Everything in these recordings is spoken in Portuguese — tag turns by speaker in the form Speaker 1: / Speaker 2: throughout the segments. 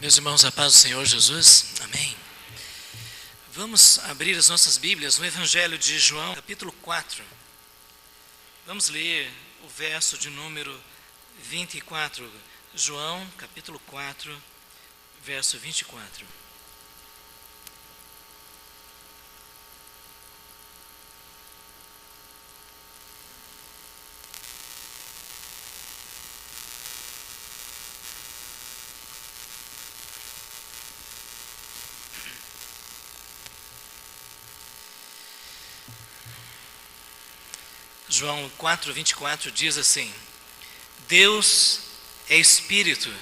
Speaker 1: Meus irmãos, a paz do Senhor Jesus, amém. Vamos abrir as nossas Bíblias no Evangelho de João, capítulo 4. Vamos ler o verso de número 24. João, capítulo 4, verso 24. João 4, 24 diz assim: Deus é Espírito,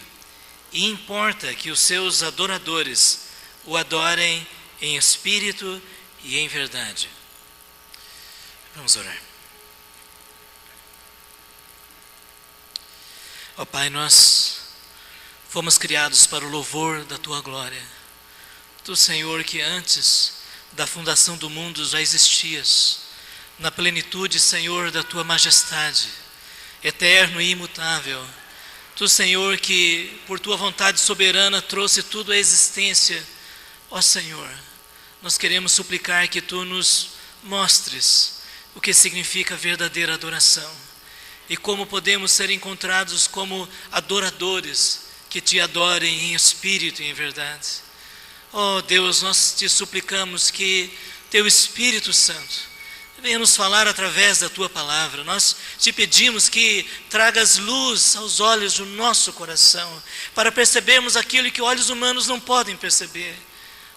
Speaker 1: e importa que os seus adoradores o adorem em espírito e em verdade. Vamos orar. Ó Pai, nós fomos criados para o louvor da Tua glória. Tu, Senhor, que antes da fundação do mundo já existias, na plenitude, Senhor, da Tua majestade, eterno e imutável. Tu, Senhor, que por Tua vontade soberana trouxe tudo à existência. Ó Senhor, nós queremos suplicar que Tu nos mostres o que significa verdadeira adoração e como podemos ser encontrados como adoradores que Te adorem em espírito e em verdade. Ó Deus, nós Te suplicamos que Teu Espírito Santo venha nos falar através da Tua palavra. Nós Te pedimos que tragas luz aos olhos do nosso coração, para percebermos aquilo que olhos humanos não podem perceber.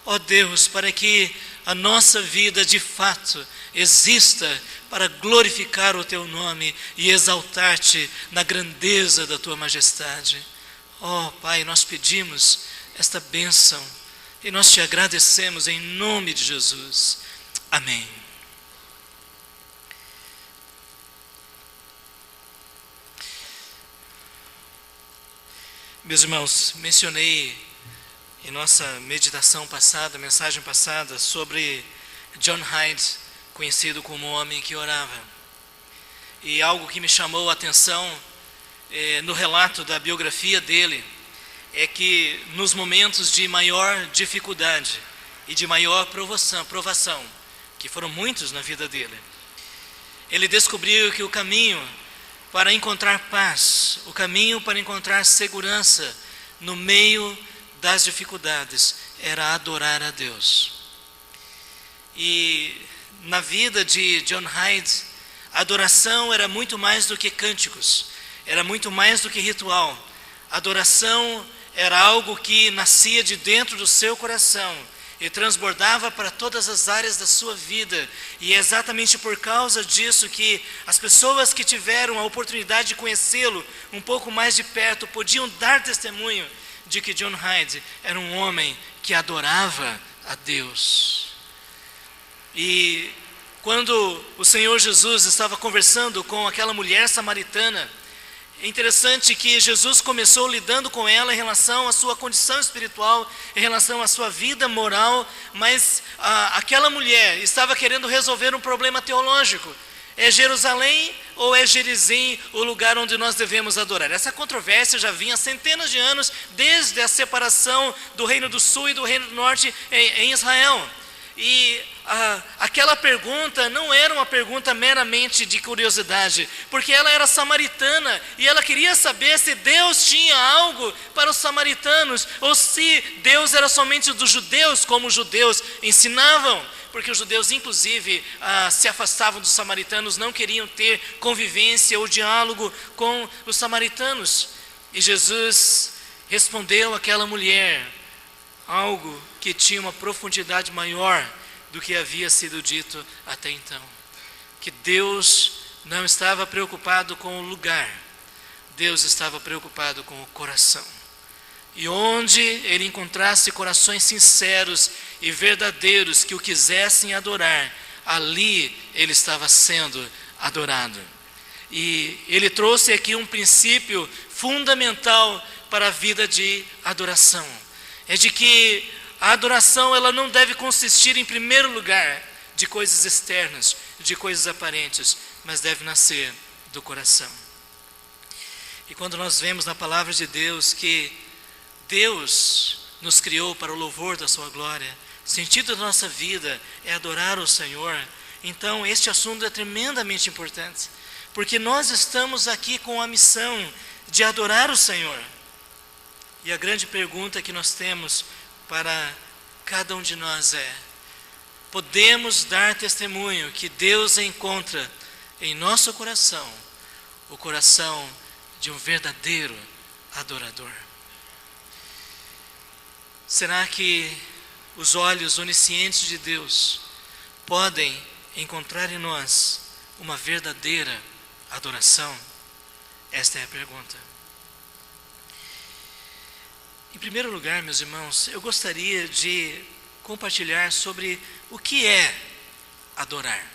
Speaker 1: Ó Deus, para que a nossa vida de fato exista para glorificar o Teu nome e exaltar-Te na grandeza da Tua majestade. Ó Pai, nós pedimos esta bênção e nós Te agradecemos em nome de Jesus. Amém. Meus irmãos, mencionei em nossa meditação passada, mensagem passada, sobre John Hyde, conhecido como o homem que orava. E algo que me chamou a atenção no relato da biografia dele é que nos momentos de maior dificuldade e de maior provação, que foram muitos na vida dele, ele descobriu que o caminho para encontrar paz, o caminho para encontrar segurança no meio das dificuldades era adorar a Deus. E na vida de John Hyde, a adoração era muito mais do que cânticos, era muito mais do que ritual. A adoração era algo que nascia de dentro do seu coração e transbordava para todas as áreas da sua vida. E é exatamente por causa disso que as pessoas que tiveram a oportunidade de conhecê-lo um pouco mais de perto podiam dar testemunho de que John Hyde era um homem que adorava a Deus. E quando o Senhor Jesus estava conversando com aquela mulher samaritana, é interessante que Jesus começou lidando com ela em relação à sua condição espiritual, em relação à sua vida moral, mas aquela mulher estava querendo resolver um problema teológico. É Jerusalém ou é Gerizim o lugar onde nós devemos adorar? Essa controvérsia já vinha há centenas de anos, desde a separação do Reino do Sul e do Reino do Norte em Israel. E aquela pergunta não era uma pergunta meramente de curiosidade, porque ela era samaritana e ela queria saber se Deus tinha algo para os samaritanos, ou se Deus era somente dos judeus, como os judeus ensinavam, porque os judeus inclusive se afastavam dos samaritanos, não queriam ter convivência ou diálogo com os samaritanos. E Jesus respondeu àquela mulher algo que tinha uma profundidade maior do que havia sido dito até então. Que Deus não estava preocupado com o lugar, Deus estava preocupado com o coração. E onde Ele encontrasse corações sinceros e verdadeiros que o quisessem adorar, ali Ele estava sendo adorado. E Ele trouxe aqui um princípio fundamental para a vida de adoração. É de que a adoração ela não deve consistir em primeiro lugar de coisas externas, de coisas aparentes, mas deve nascer do coração. E quando nós vemos na palavra de Deus que Deus nos criou para o louvor da sua glória, o sentido da nossa vida é adorar o Senhor, então este assunto é tremendamente importante, porque nós estamos aqui com a missão de adorar o Senhor. E a grande pergunta que nós temos para cada um de nós é: podemos dar testemunho que Deus encontra em nosso coração o coração de um verdadeiro adorador? Será que os olhos oniscientes de Deus podem encontrar em nós uma verdadeira adoração? Esta é a pergunta. Em primeiro lugar, meus irmãos, eu gostaria de compartilhar sobre o que é adorar.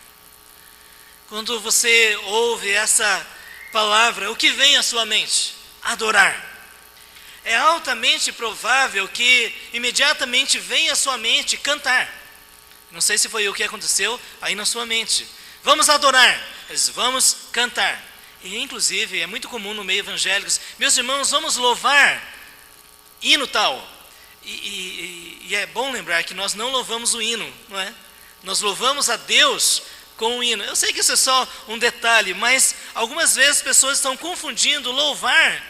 Speaker 1: Quando você ouve essa palavra, o que vem à sua mente? Adorar. É altamente provável que imediatamente venha à sua mente cantar. Não sei se foi o que aconteceu aí na sua mente. Vamos adorar, vamos cantar. E inclusive é muito comum no meio evangélico: meus irmãos, vamos louvar hino tal. E é bom lembrar que nós não louvamos o hino, não é? Nós louvamos a Deus com o hino. Eu sei que isso é só um detalhe, mas algumas vezes as pessoas estão confundindo louvar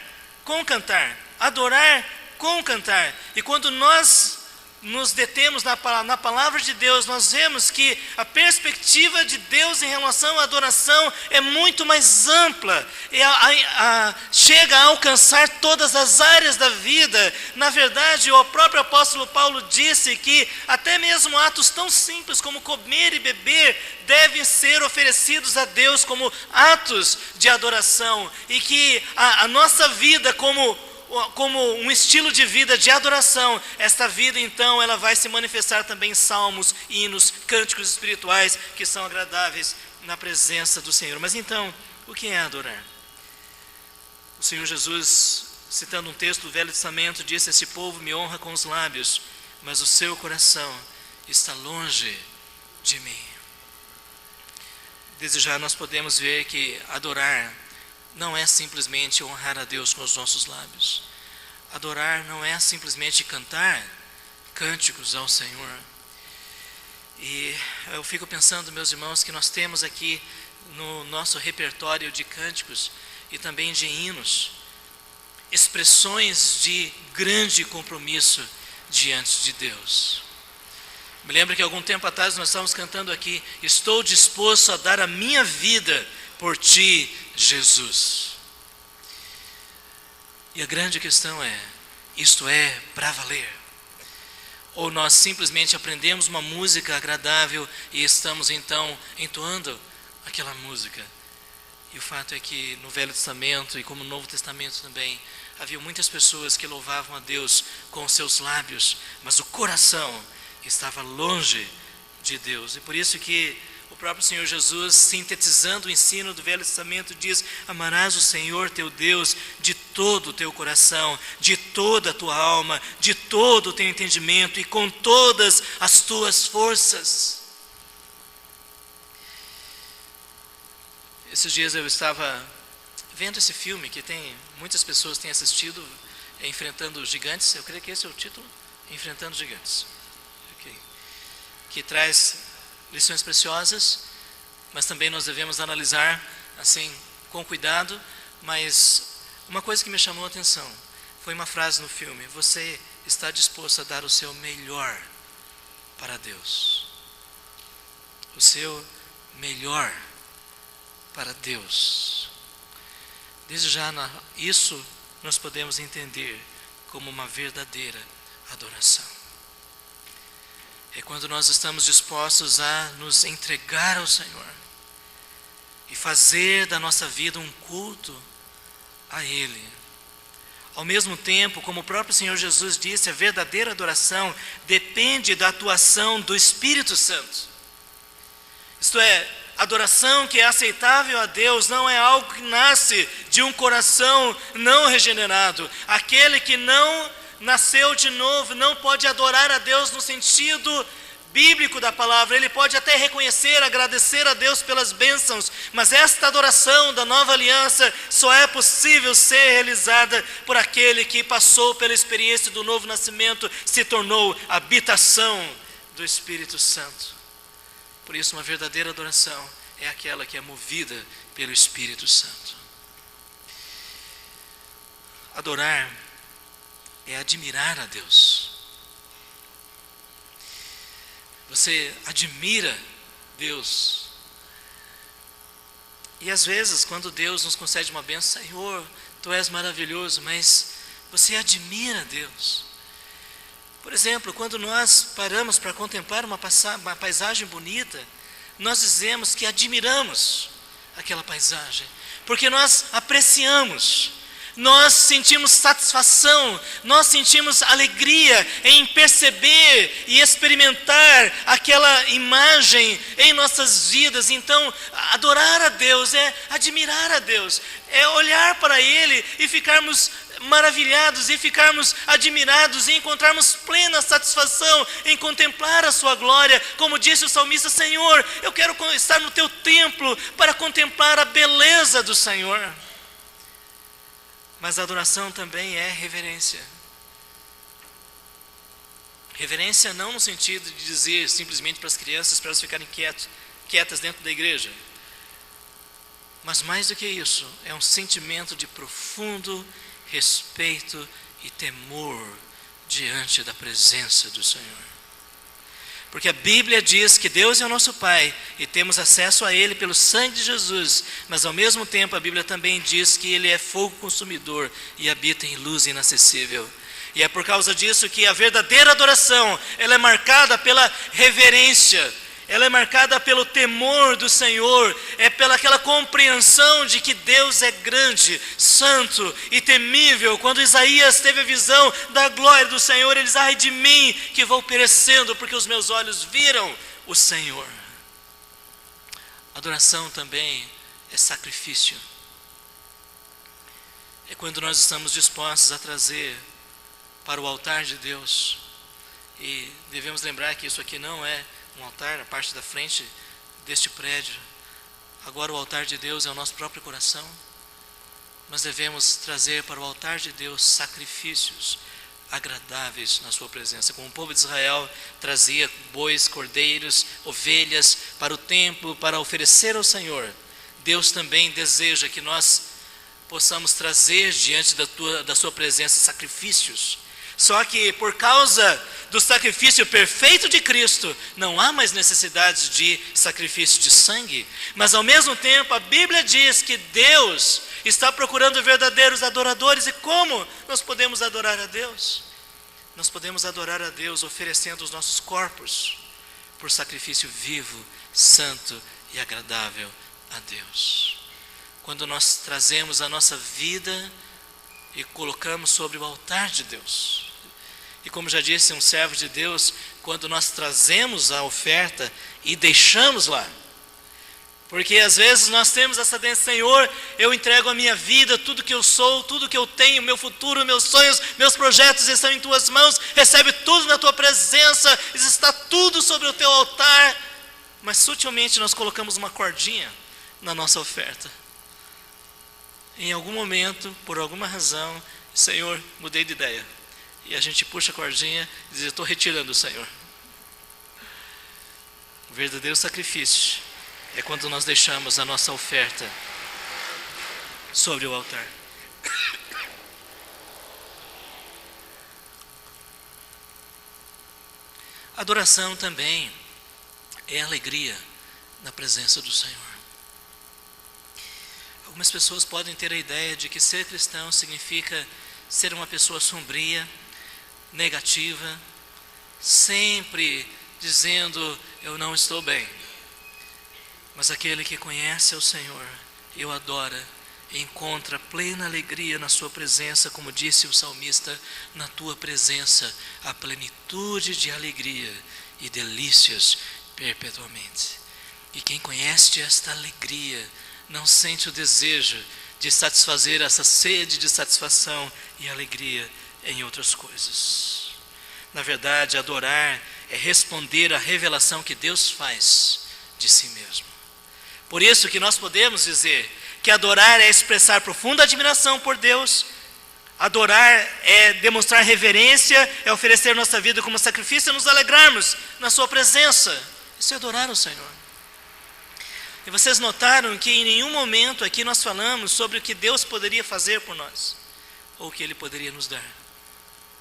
Speaker 1: com cantar, adorar com cantar. E quando nós nos detemos na palavra de Deus, nós vemos que a perspectiva de Deus em relação à adoração é muito mais ampla, e chega a alcançar todas as áreas da vida. Na verdade, o próprio apóstolo Paulo disse que até mesmo atos tão simples como comer e beber devem ser oferecidos a Deus como atos de adoração, e que a nossa vida como um estilo de vida de adoração, esta vida então ela vai se manifestar também em salmos, hinos, cânticos espirituais que são agradáveis na presença do Senhor. Mas então, o que é adorar? O Senhor Jesus, citando um texto do Velho Testamento, disse: esse povo me honra com os lábios, mas o seu coração está longe de mim. Desde já nós podemos ver que adorar não é simplesmente honrar a Deus com os nossos lábios. Adorar não é simplesmente cantar cânticos ao Senhor. E eu fico pensando, meus irmãos, que nós temos aqui no nosso repertório de cânticos e também de hinos expressões de grande compromisso diante de Deus. Me lembro que algum tempo atrás nós estávamos cantando aqui: estou disposto a dar a minha vida por ti, Jesus. E a grande questão é: isto é para valer? Ou nós simplesmente aprendemos uma música agradável e estamos então entoando aquela música? E o fato é que no Velho Testamento e como no Novo Testamento também, havia muitas pessoas que louvavam a Deus com os seus lábios, mas o coração estava longe de Deus. E por isso que o próprio Senhor Jesus, sintetizando o ensino do Velho Testamento, diz: amarás o Senhor teu Deus de todo o teu coração, de toda a tua alma, de todo o teu entendimento e com todas as tuas forças. Esses dias eu estava vendo esse filme que muitas pessoas têm assistido, Enfrentando Gigantes. Eu creio que esse é o título, Enfrentando Gigantes, que traz lições preciosas, mas também nós devemos analisar assim com cuidado. Mas uma coisa que me chamou a atenção foi uma frase no filme: você está disposto a dar o seu melhor para Deus? O seu melhor para Deus. Desde já isso nós podemos entender como uma verdadeira adoração. É quando nós estamos dispostos a nos entregar ao Senhor e fazer da nossa vida um culto a Ele. Ao mesmo tempo, como o próprio Senhor Jesus disse, a verdadeira adoração depende da atuação do Espírito Santo. Isto é, adoração que é aceitável a Deus não é algo que nasce de um coração não regenerado. Aquele que não nasceu de novo não pode adorar a Deus no sentido bíblico da palavra, ele pode até reconhecer, agradecer a Deus pelas bênçãos, mas esta adoração da nova aliança só é possível ser realizada por aquele que passou pela experiência do novo nascimento, se tornou habitação do Espírito Santo. Por isso, uma verdadeira adoração é aquela que é movida pelo Espírito Santo. Adorar é admirar a Deus. Você admira Deus. E às vezes, quando Deus nos concede uma bênção, Senhor, Tu és maravilhoso, mas você admira Deus. Por exemplo, quando nós paramos para contemplar uma paisagem bonita, nós dizemos que admiramos aquela paisagem, porque nós apreciamos. Nós sentimos satisfação, nós sentimos alegria em perceber e experimentar aquela imagem em nossas vidas. Então, adorar a Deus é admirar a Deus, é olhar para Ele e ficarmos maravilhados e ficarmos admirados e encontrarmos plena satisfação em contemplar a sua glória. Como disse o salmista: Senhor, eu quero estar no teu templo para contemplar a beleza do Senhor. Mas a adoração também é reverência. Reverência não no sentido de dizer simplesmente para as crianças, para elas ficarem quietas dentro da igreja. Mas mais do que isso, é um sentimento de profundo respeito e temor diante da presença do Senhor. Porque a Bíblia diz que Deus é o nosso Pai e temos acesso a Ele pelo sangue de Jesus, mas ao mesmo tempo a Bíblia também diz que Ele é fogo consumidor e habita em luz inacessível. E é por causa disso que a verdadeira adoração, ela é marcada pela reverência, ela é marcada pelo temor do Senhor, é pela aquela compreensão de que Deus é grande, santo e temível. Quando Isaías teve a visão da glória do Senhor, ele diz: ai de mim que vou perecendo, porque os meus olhos viram o Senhor. Adoração também é sacrifício. É quando nós estamos dispostos a trazer para o altar de Deus. E devemos lembrar que isso aqui não é um altar, a parte da frente deste prédio. Agora o altar de Deus é o nosso próprio coração. Mas devemos trazer para o altar de Deus sacrifícios agradáveis na sua presença. Como o povo de Israel trazia bois, cordeiros, ovelhas para o templo, para oferecer ao Senhor, Deus também deseja que nós possamos trazer diante da sua presença sacrifícios. Só que por causa do sacrifício perfeito de Cristo, não há mais necessidade de sacrifício de sangue. Mas ao mesmo tempo a Bíblia diz que Deus está procurando verdadeiros adoradores. E como nós podemos adorar a Deus? Nós podemos adorar a Deus oferecendo os nossos corpos por sacrifício vivo, santo e agradável a Deus. Quando nós trazemos a nossa vida e colocamos sobre o altar de Deus. E como já disse um servo de Deus, quando nós trazemos a oferta e deixamos lá, porque às vezes nós temos essa tendência: Senhor, eu entrego a minha vida, tudo que eu sou, tudo que eu tenho, meu futuro, meus sonhos, meus projetos estão em tuas mãos, recebe tudo na tua presença, está tudo sobre o teu altar. Mas sutilmente nós colocamos uma cordinha na nossa oferta. Em algum momento, por alguma razão, Senhor, mudei de ideia. E a gente puxa a cordinha e diz: eu estou retirando o Senhor. O verdadeiro sacrifício é quando nós deixamos a nossa oferta sobre o altar. Adoração também é alegria na presença do Senhor. Algumas pessoas podem ter a ideia de que ser cristão significa ser uma pessoa sombria, negativa, sempre dizendo: eu não estou bem. Mas aquele que conhece o Senhor e o adora, encontra plena alegria na sua presença, como disse o salmista: na tua presença há plenitude de alegria e delícias perpetuamente. E quem conhece esta alegria não sente o desejo de satisfazer essa sede de satisfação e alegria em outras coisas. Na verdade, adorar é responder à revelação que Deus faz de si mesmo. Por isso que nós podemos dizer que adorar é expressar profunda admiração por Deus, adorar é demonstrar reverência, é oferecer nossa vida como sacrifício e nos alegrarmos na sua presença. Isso é adorar o Senhor. E vocês notaram que em nenhum momento aqui nós falamos sobre o que Deus poderia fazer por nós, ou o que Ele poderia nos dar.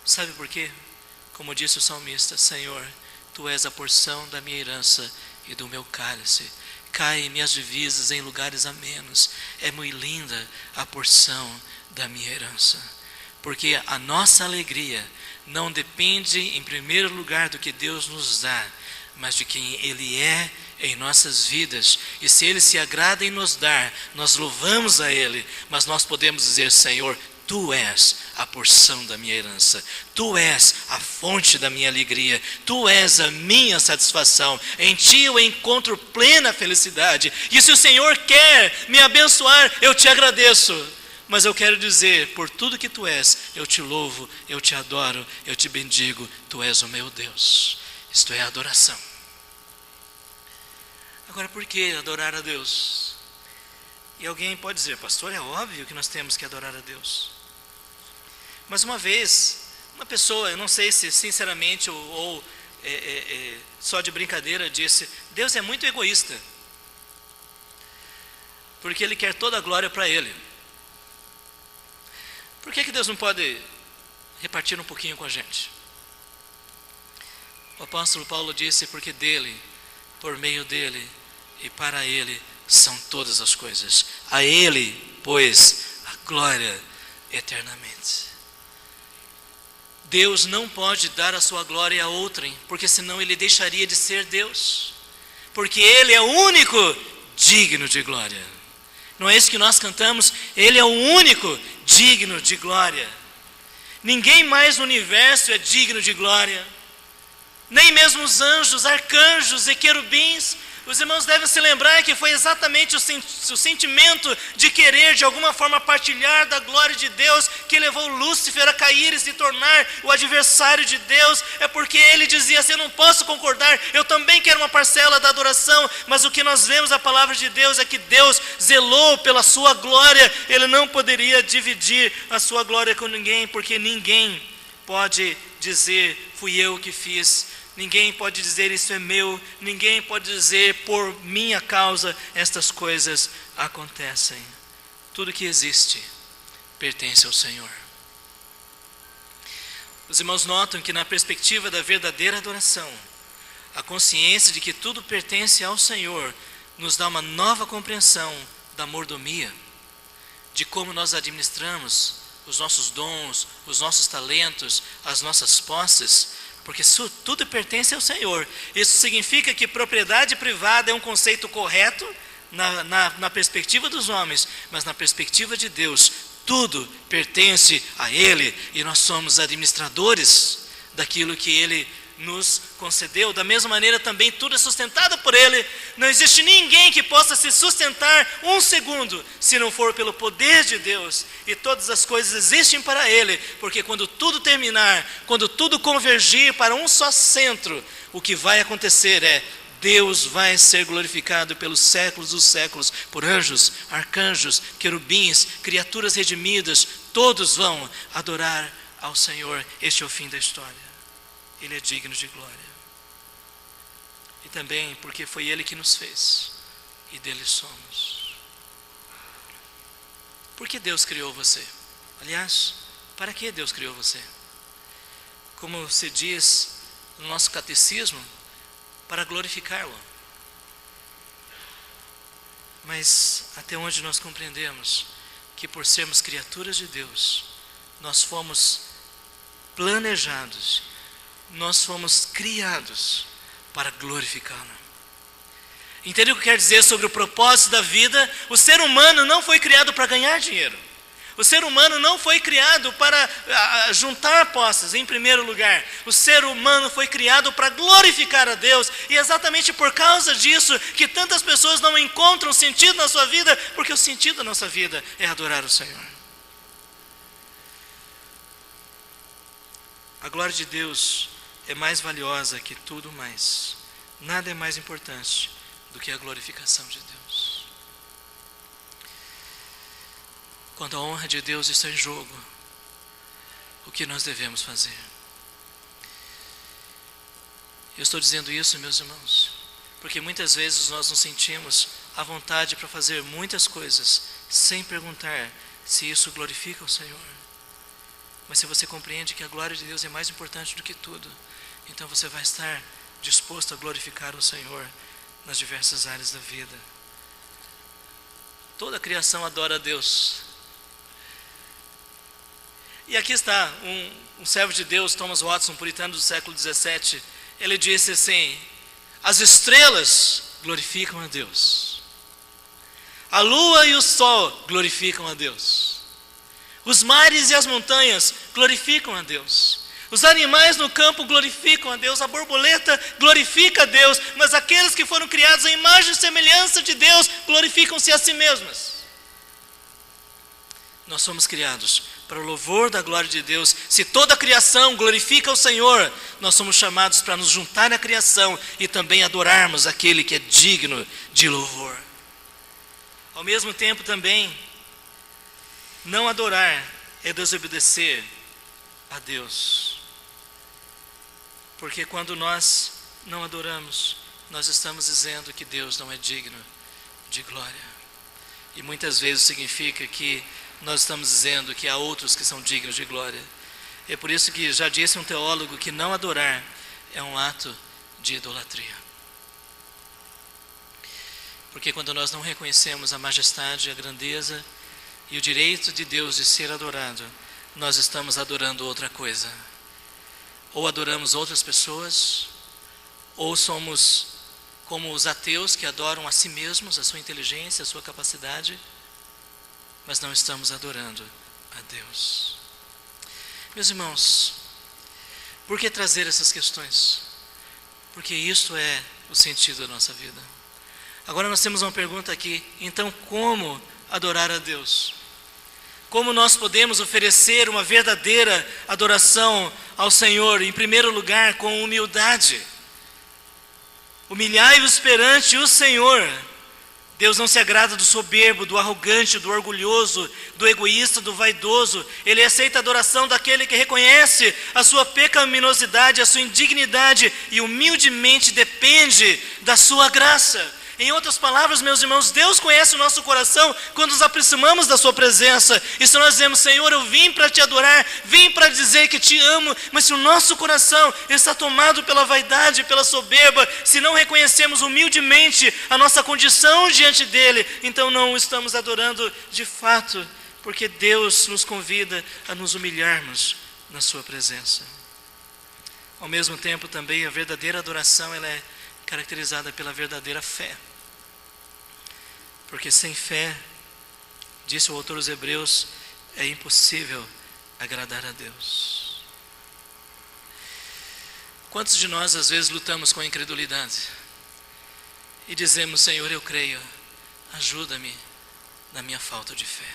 Speaker 1: Sabe por quê? Como disse o salmista: Senhor, Tu és a porção da minha herança e do meu cálice. Caem minhas divisas em lugares amenos. É muito linda a porção da minha herança. Porque a nossa alegria não depende em primeiro lugar do que Deus nos dá, mas de quem Ele é em nossas vidas. E se Ele se agrada em nos dar, nós louvamos a Ele, mas nós podemos dizer: Senhor, Tu és a porção da minha herança, Tu és a fonte da minha alegria, Tu és a minha satisfação, em Ti eu encontro plena felicidade. E se o Senhor quer me abençoar, eu Te agradeço, mas eu quero dizer: por tudo que Tu és, eu Te louvo, eu Te adoro, eu Te bendigo, Tu és o meu Deus. Isto é adoração. Agora, por que adorar a Deus? E alguém pode dizer: pastor, é óbvio que nós temos que adorar a Deus. Mas uma vez, uma pessoa, eu não sei se sinceramente ou só de brincadeira, disse: Deus é muito egoísta, porque Ele quer toda a glória para Ele. Por que Deus não pode repartir um pouquinho com a gente? O apóstolo Paulo disse: porque dele, por meio dele e para Ele são todas as coisas. A Ele, pois, a glória eternamente. Deus não pode dar a sua glória a outrem, porque senão Ele deixaria de ser Deus. Porque Ele é o único digno de glória. Não é isso que nós cantamos? Ele é o único digno de glória. Ninguém mais no universo é digno de glória. Nem mesmo os anjos, arcanjos e querubins. Os irmãos devem se lembrar que foi exatamente o sentimento de querer de alguma forma partilhar da glória de Deus que levou Lúcifer a cair e se tornar o adversário de Deus. É porque ele dizia assim: eu não posso concordar, eu também quero uma parcela da adoração. Mas o que nós vemos na palavra de Deus é que Deus zelou pela sua glória. Ele não poderia dividir a sua glória com ninguém, porque ninguém pode dizer: fui eu que fiz. Ninguém pode dizer: isso é meu. Ninguém pode dizer: por minha causa estas coisas acontecem. Tudo que existe pertence ao Senhor. Os irmãos notam que na perspectiva da verdadeira adoração, a consciência de que tudo pertence ao Senhor nos dá uma nova compreensão da mordomia, de como nós administramos os nossos dons, os nossos talentos, as nossas posses. Porque tudo pertence ao Senhor. Isso significa que propriedade privada é um conceito correto na perspectiva dos homens, mas na perspectiva de Deus, tudo pertence a Ele, e nós somos administradores daquilo que Ele nos concedeu. Da mesma maneira também tudo é sustentado por Ele. Não existe ninguém que possa se sustentar um segundo se não for pelo poder de Deus. E todas as coisas existem para Ele, porque quando tudo terminar, quando tudo convergir para um só centro, o que vai acontecer é: Deus vai ser glorificado pelos séculos dos séculos, por anjos, arcanjos, querubins, criaturas redimidas. Todos vão adorar ao Senhor. Este é o fim da história. Ele é digno de glória. E também porque foi Ele que nos fez, e dele somos. Por que Deus criou você? Aliás, para que Deus criou você? Como se diz no nosso catecismo, para glorificá-lo. Mas até onde nós compreendemos que por sermos criaturas de Deus, nós fomos planejados, nós fomos criados para glorificá-lo. Entende o que quer dizer sobre o propósito da vida? O ser humano não foi criado para ganhar dinheiro. O ser humano não foi criado para juntar posses, em primeiro lugar. O ser humano foi criado para glorificar a Deus. E é exatamente por causa disso que tantas pessoas não encontram sentido na sua vida, porque o sentido da nossa vida é adorar o Senhor. A glória de Deus é mais valiosa que tudo mais. Nada é mais importante do que a glorificação de Deus. Quando a honra de Deus está em jogo, o que nós devemos fazer? Eu estou dizendo isso, meus irmãos, porque muitas vezes nós nos sentimos à vontade para fazer muitas coisas, sem perguntar se isso glorifica o Senhor. Mas se você compreende que a glória de Deus é mais importante do que tudo, então você vai estar disposto a glorificar o Senhor nas diversas áreas da vida. Toda a criação adora a Deus. E aqui está um servo de Deus, Thomas Watson, puritano do século 17. Ele disse assim: as estrelas glorificam a Deus, a lua e o sol glorificam a Deus, os mares e as montanhas glorificam a Deus, os animais no campo glorificam a Deus, a borboleta glorifica a Deus, mas aqueles que foram criados à imagem e semelhança de Deus glorificam-se a si mesmas. Nós somos criados para o louvor da glória de Deus. Se toda a criação glorifica o Senhor, nós somos chamados para nos juntar à criação e também adorarmos aquele que é digno de louvor. Ao mesmo tempo também, não adorar é desobedecer a Deus. Porque quando nós não adoramos, nós estamos dizendo que Deus não é digno de glória. E muitas vezes significa que nós estamos dizendo que há outros que são dignos de glória. É por isso que já disse um teólogo que não adorar é um ato de idolatria. Porque quando nós não reconhecemos a majestade, a grandeza e o direito de Deus de ser adorado, nós estamos adorando outra coisa. Ou adoramos outras pessoas, ou somos como os ateus que adoram a si mesmos, a sua inteligência, a sua capacidade, mas não estamos adorando a Deus. Meus irmãos, por que trazer essas questões? Porque isto é o sentido da nossa vida. Agora nós temos uma pergunta aqui: então como adorar a Deus? Como nós podemos oferecer uma verdadeira adoração ao Senhor? Em primeiro lugar, com humildade. Humilhai-vos perante o Senhor. Deus não se agrada do soberbo, do arrogante, do orgulhoso, do egoísta, do vaidoso. Ele aceita a adoração daquele que reconhece a sua pecaminosidade, a sua indignidade e humildemente depende da sua graça. Em outras palavras, meus irmãos, Deus conhece o nosso coração quando nos aproximamos da sua presença. E se nós dizemos: Senhor, eu vim para te adorar, vim para dizer que te amo, mas se o nosso coração está tomado pela vaidade, pela soberba, se não reconhecemos humildemente a nossa condição diante dele, então não estamos adorando de fato, porque Deus nos convida a nos humilharmos na sua presença. Ao mesmo tempo também, a verdadeira adoração ela é caracterizada pela verdadeira fé. Porque sem fé, disse o autor aos Hebreus, é impossível agradar a Deus. Quantos de nós às vezes lutamos com a incredulidade e dizemos: Senhor, eu creio, ajuda-me na minha falta de fé.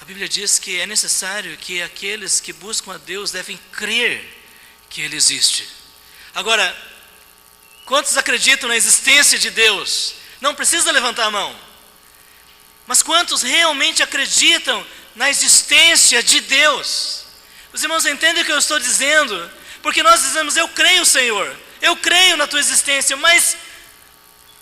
Speaker 1: A Bíblia diz que é necessário que aqueles que buscam a Deus devem crer que Ele existe. Agora, quantos acreditam na existência de Deus? Não precisa levantar a mão. Mas quantos realmente acreditam na existência de Deus? Os irmãos entendem o que eu estou dizendo? Porque nós dizemos: eu creio, Senhor, eu creio na tua existência, mas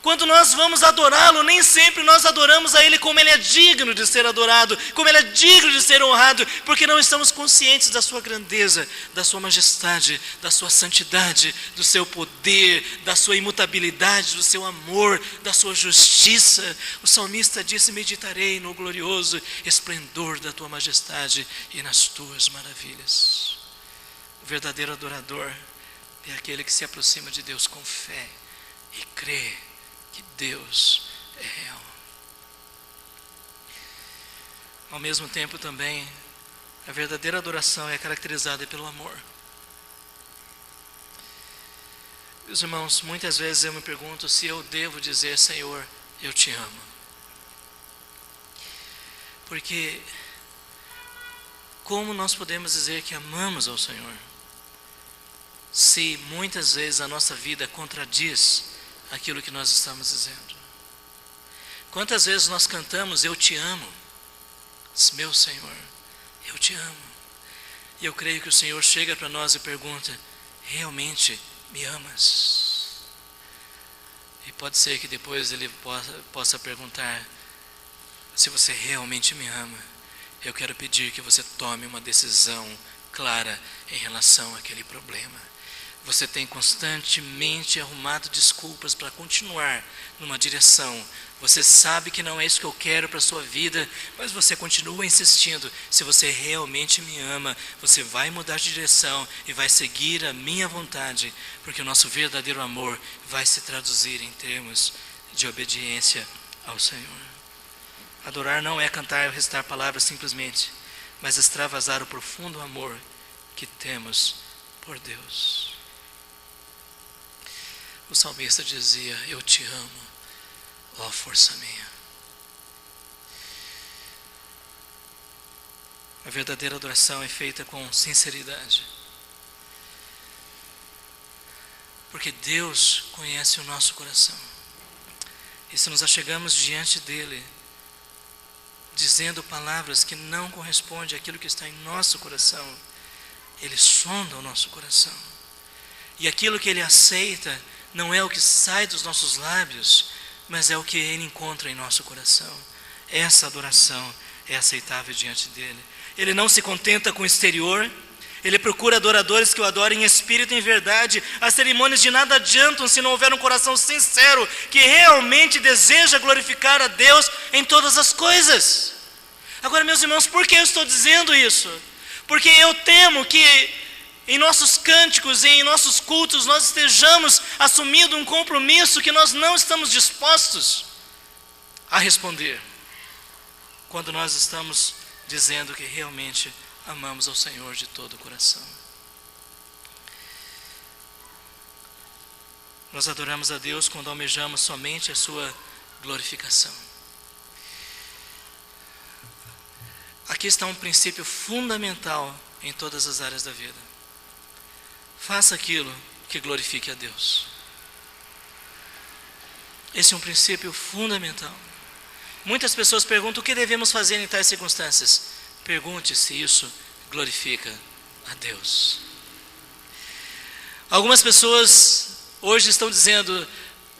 Speaker 1: quando nós vamos adorá-lo, nem sempre nós adoramos a Ele como Ele é digno de ser adorado, como Ele é digno de ser honrado, porque não estamos conscientes da sua grandeza, da sua majestade, da sua santidade, do seu poder, da sua imutabilidade, do seu amor, da sua justiça. O salmista disse: meditarei no glorioso esplendor da tua majestade e nas tuas maravilhas. O verdadeiro adorador é aquele que se aproxima de Deus com fé e crê que Deus é real. Ao mesmo tempo também, a verdadeira adoração é caracterizada pelo amor. Meus irmãos, muitas vezes eu me pergunto se eu devo dizer: Senhor, eu te amo. Porque como nós podemos dizer que amamos ao Senhor se muitas vezes a nossa vida contradiz aquilo que nós estamos dizendo. Quantas vezes nós cantamos, eu te amo, meu Senhor, eu te amo. E eu creio que o Senhor chega para nós e pergunta, realmente me amas? E pode ser que depois Ele possa perguntar, se você realmente me ama, eu quero pedir que você tome uma decisão clara em relação àquele problema. Você tem constantemente arrumado desculpas para continuar numa direção. Você sabe que não é isso que eu quero para a sua vida, mas você continua insistindo. Se você realmente me ama, você vai mudar de direção e vai seguir a minha vontade, porque o nosso verdadeiro amor vai se traduzir em termos de obediência ao Senhor. Adorar não é cantar ou recitar palavras simplesmente, mas extravasar o profundo amor que temos por Deus. O salmista dizia, eu te amo, ó força minha. A verdadeira adoração é feita com sinceridade. Porque Deus conhece o nosso coração. E se nos achegamos diante dEle, dizendo palavras que não correspondem àquilo que está em nosso coração, Ele sonda o nosso coração. E aquilo que Ele aceita não é o que sai dos nossos lábios, mas é o que Ele encontra em nosso coração. Essa adoração é aceitável diante dEle. Ele não se contenta com o exterior, Ele procura adoradores que o adorem em espírito e em verdade. As cerimônias de nada adiantam se não houver um coração sincero, que realmente deseja glorificar a Deus em todas as coisas. Agora, meus irmãos, por que eu estou dizendo isso? Porque eu temo que em nossos cânticos e em nossos cultos nós estejamos assumindo um compromisso que nós não estamos dispostos a responder, quando nós estamos dizendo que realmente amamos ao Senhor de todo o coração. Nós adoramos a Deus quando almejamos somente a sua glorificação. Aqui está um princípio fundamental em todas as áreas da vida. Faça aquilo que glorifique a Deus. Esse é um princípio fundamental. Muitas pessoas perguntam o que devemos fazer em tais circunstâncias. Pergunte se isso glorifica a Deus. Algumas pessoas hoje estão dizendo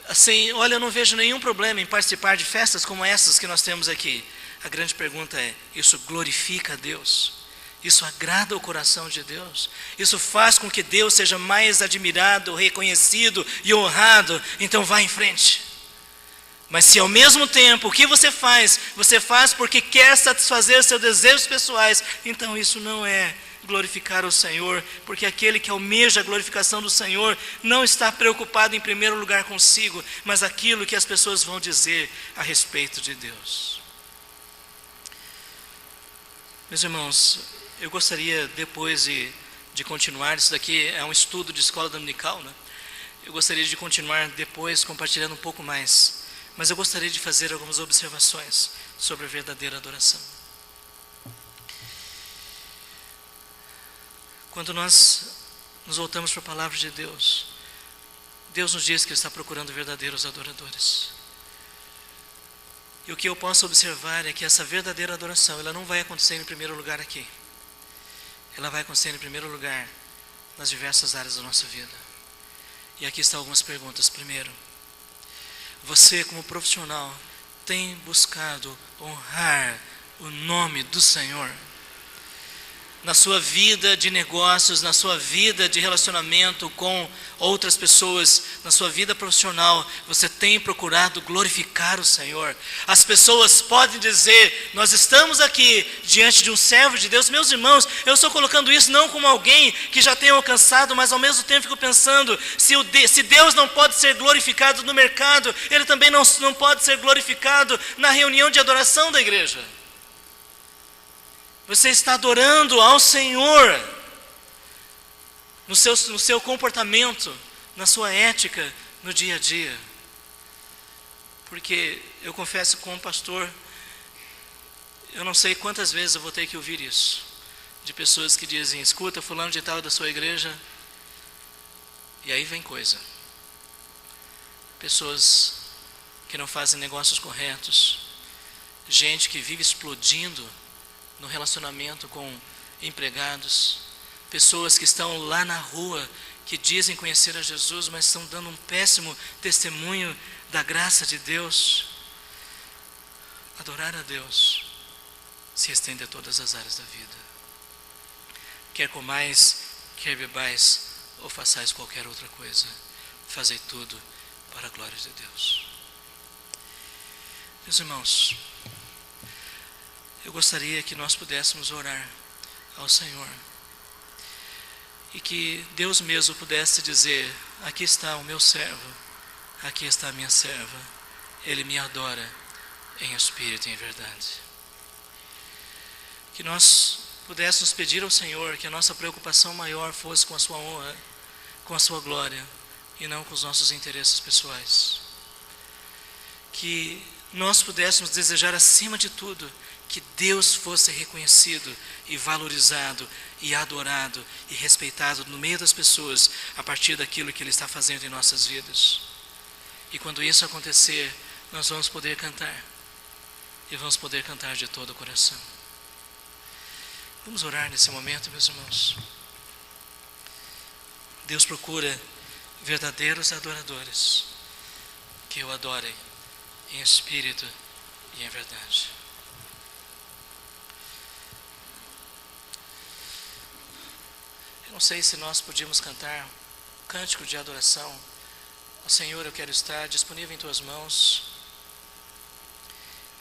Speaker 1: assim, olha, eu não vejo nenhum problema em participar de festas como essas que nós temos aqui. A grande pergunta é, isso glorifica a Deus? Isso agrada o coração de Deus? Isso faz com que Deus seja mais admirado, reconhecido e honrado? Então vá em frente. Mas se ao mesmo tempo o que você faz porque quer satisfazer seus desejos pessoais, então isso não é glorificar o Senhor, porque aquele que almeja a glorificação do Senhor não está preocupado em primeiro lugar consigo, mas aquilo que as pessoas vão dizer a respeito de Deus. Meus irmãos, eu gostaria depois de continuar, isso daqui é um estudo de escola dominical, né? Eu gostaria de continuar depois compartilhando um pouco mais, mas eu gostaria de fazer algumas observações sobre a verdadeira adoração. Quando nós nos voltamos para a palavra de Deus, Deus nos diz que Ele está procurando verdadeiros adoradores. E o que eu posso observar é que essa verdadeira adoração, ela não vai acontecer em primeiro lugar aqui. Ela vai acontecer em primeiro lugar nas diversas áreas da nossa vida. E aqui estão algumas perguntas. Primeiro, você como profissional tem buscado honrar o nome do Senhor? Na sua vida de negócios, na sua vida de relacionamento com outras pessoas, na sua vida profissional, você tem procurado glorificar o Senhor? As pessoas podem dizer, nós estamos aqui diante de um servo de Deus. Meus irmãos, eu estou colocando isso não como alguém que já tem alcançado, mas ao mesmo tempo fico pensando, se Deus não pode ser glorificado no mercado, Ele também não pode ser glorificado na reunião de adoração da igreja. Você está adorando ao Senhor no seu comportamento, na sua ética, no dia a dia. Porque eu confesso como pastor, eu não sei quantas vezes eu vou ter que ouvir isso. De pessoas que dizem, escuta, fulano de tal da sua igreja, E aí vem coisa. Pessoas que não fazem negócios corretos, gente que vive explodindo no relacionamento com empregados, pessoas que estão lá na rua, que dizem conhecer a Jesus, mas estão dando um péssimo testemunho da graça de Deus. Adorar a Deus se estende a todas as áreas da vida. Quer comais, quer bebais, ou façais qualquer outra coisa, fazei tudo para a glória de Deus. Meus irmãos, eu gostaria que nós pudéssemos orar ao Senhor e que Deus mesmo pudesse dizer: aqui está o meu servo, aqui está a minha serva, ele me adora em espírito e em verdade. Que nós pudéssemos pedir ao Senhor que a nossa preocupação maior fosse com a sua honra, com a sua glória, e não com os nossos interesses pessoais. Que nós pudéssemos desejar acima de tudo que Deus fosse reconhecido e valorizado e adorado e respeitado no meio das pessoas a partir daquilo que Ele está fazendo em nossas vidas. E quando isso acontecer, nós vamos poder cantar, e vamos poder cantar de todo o coração. Vamos orar nesse momento, meus irmãos. Deus procura verdadeiros adoradores que o adorem em espírito e em verdade. Eu não sei se nós podíamos cantar um cântico de adoração ao Senhor. Eu quero estar disponível em tuas mãos.